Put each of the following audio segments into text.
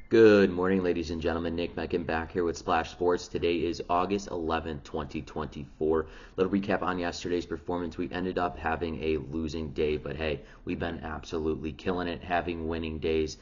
Good morning, ladies and gentlemen. Nick Menken back here with Splash Sports. Today is August 11th, 2024. Little recap on yesterday's performance. We ended up having a losing day, but hey, we've been absolutely killing it, having winning days.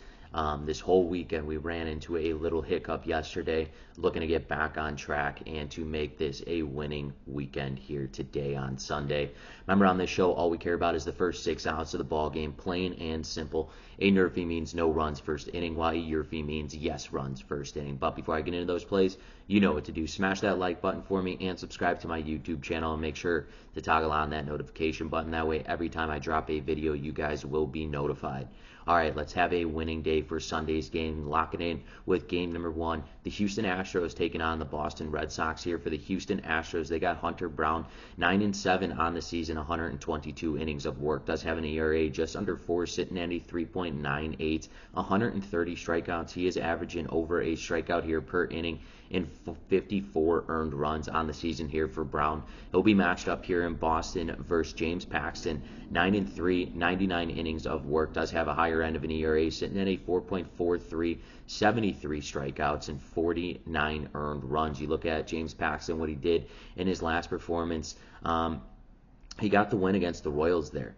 This whole weekend, we ran into a little hiccup yesterday, looking to get back on track and to make this a winning weekend here today on Sunday. Remember, on this show, all we care about is the first 6 outs of the ball game, plain and simple. A NRFI means no runs first inning, while a YRFI means yes runs first inning. But before I get into those plays, you know what to do. Smash that like button for me and subscribe to my YouTube channel, and make sure to toggle on that notification button. That way, every time I drop a video, you guys will be notified. All right, let's have a winning day for Sunday's game. Lock it in with game number 1. The Houston Astros taking on the Boston Red Sox here. For the Houston Astros, they got Hunter Brown, 9-7 on the season, 122 innings of work. Does have an ERA just under 4, sitting at a 3.98, 130 strikeouts. He is averaging over a strikeout here per inning in 54 earned runs on the season here for Brown. He'll be matched up here in Boston versus James Paxton, 9-3, 99 innings of work. Does have a higher end of an ERA, sitting at a 4.43, 73 strikeouts and 49 earned runs. You look at James Paxton, what he did in his last performance. He got the win against the Royals there,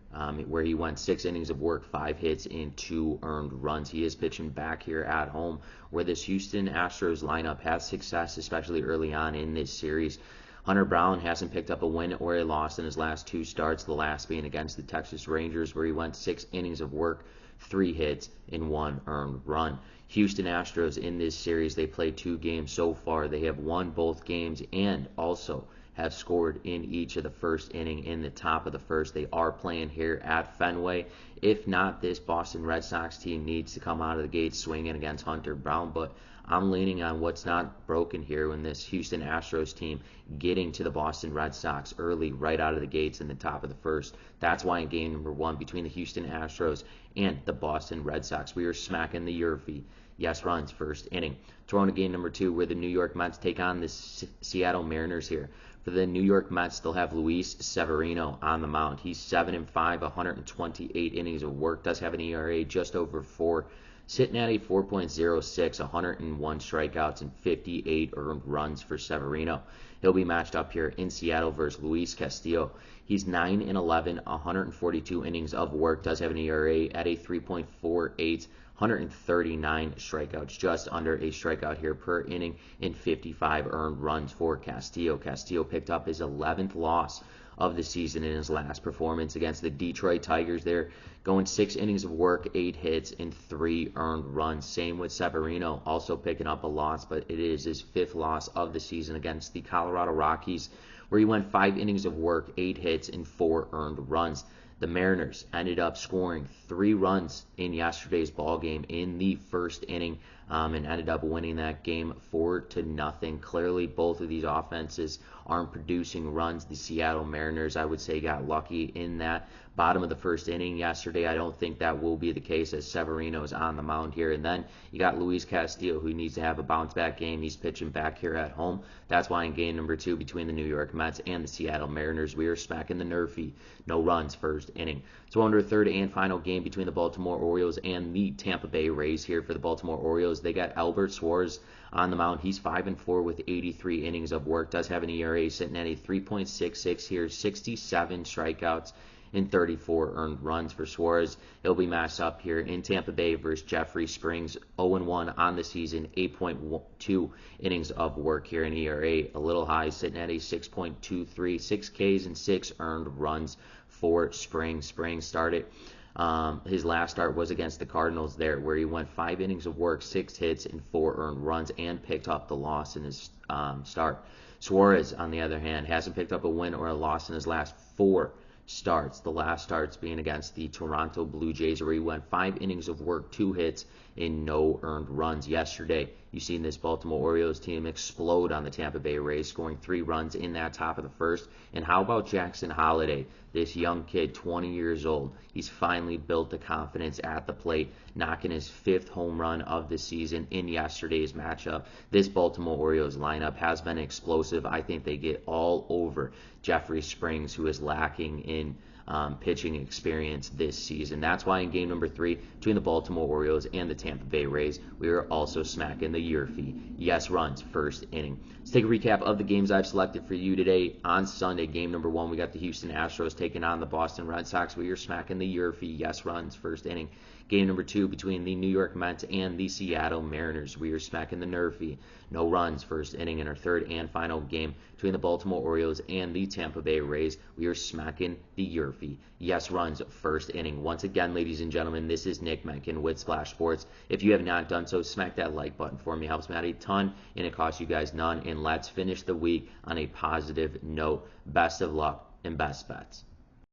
where he went 6 innings of work, 5 hits, and 2 earned runs. He is pitching back here at home, where this Houston Astros lineup has success, especially early on in this series. Hunter Brown hasn't picked up a win or a loss in his last 2 starts, the last being against the Texas Rangers, where he went 6 innings of work, 3 hits, and 1 earned run. Houston Astros in this series, they played 2 games so far. They have won both games and also have scored in each of the first inning in the top of the first. They are playing here at Fenway. If not, this Boston Red Sox team needs to come out of the gate swinging against Hunter Brown, but I'm leaning on what's not broken here when this Houston Astros team getting to the Boston Red Sox early, right out of the gates in the top of the first. That's why in game number 1 between the Houston Astros and the Boston Red Sox, we are smacking the YRFI. Yes runs first inning. Throwing to game number 2, where the New York Mets take on the Seattle Mariners here. For the New York Mets, they'll have Luis Severino on the mound. He's 7-5, 128 innings of work. Does have an ERA just over 4, sitting at a 4.06, 101 strikeouts, and 58 earned runs for Severino. He'll be matched up here in Seattle versus Luis Castillo. He's 9-11, 142 innings of work. Does have an ERA at a 3.48, 139 strikeouts, just under a strikeout here per inning, in 55 earned runs for Castillo. Castillo picked up his 11th loss of the season in his last performance against the Detroit Tigers there, going 6 innings of work, 8 hits, and 3 earned runs. Same with Severino, also picking up a loss, but it is his 5th loss of the season against the Colorado Rockies, where he went 5 innings of work, 8 hits, and 4 earned runs. The Mariners ended up scoring 3 runs in yesterday's ball game in the first inning, and ended up winning that game 4-0. Clearly, both of these offenses aren't producing runs. The Seattle Mariners, I would say, got lucky in that bottom of the first inning yesterday. I don't think that will be the case, as Severino is on the mound here. And then you got Luis Castillo, who needs to have a bounce-back game. He's pitching back here at home. That's why in game number 2 between the New York Mets and the Seattle Mariners, we are smacking the NRFI. No runs first inning. So under a third and final game between the Baltimore Orioles and the Tampa Bay Rays here. For the Baltimore Orioles, they got Albert Suarez on the mound. He's 5-4 with 83 innings of work. Does have an ERA sitting at a 3.66 here, 67 strikeouts and 34 earned runs for Suarez. He'll be matched up here in Tampa Bay versus Jeffrey Springs, 0-1 on the season, 8.2 innings of work here in ERA, a little high, sitting at a 6.23, 6 Ks and 6 earned runs for Springs. Springs started his last start was against the Cardinals there, where he went 5 innings of work, 6 hits, and 4 earned runs, and picked up the loss in his start. Suarez, on the other hand, hasn't picked up a win or a loss in his last 4 starts. The last starts being against the Toronto Blue Jays, where he went 5 innings of work, 2 hits, and no earned runs. Yesterday, you've seen this Baltimore Orioles team explode on the Tampa Bay Rays, scoring 3 runs in that top of the first. And how about Jackson Holliday, this young kid, 20 years old? He's finally built the confidence at the plate, knocking his 5th home run of the season in yesterday's matchup. This Baltimore Orioles lineup has been explosive. I think they get all over Jeffrey Springs, who is lacking in pitching experience this season. That's why in game number 3 between the Baltimore Orioles and the Tampa Bay Rays, we are also smacking the YRFI, yes runs, first inning. Let's take a recap of the games I've selected for you today. On Sunday, game number 1, we got the Houston Astros taking on the Boston Red Sox. We are smacking the YRFI, yes runs, first inning. Game number 2 between the New York Mets and the Seattle Mariners. We are smacking the NRFI, no runs, first inning. In our third and final game between the Baltimore Orioles and the Tampa Bay Rays, we are smacking the YRFI, yes runs, first inning. Once again, ladies and gentlemen, this is Nick Menken with Splash Sports. If you have not done so, smack that like button for me. It helps me out a ton, and it costs you guys none. And let's finish the week on a positive note. Best of luck and best bets.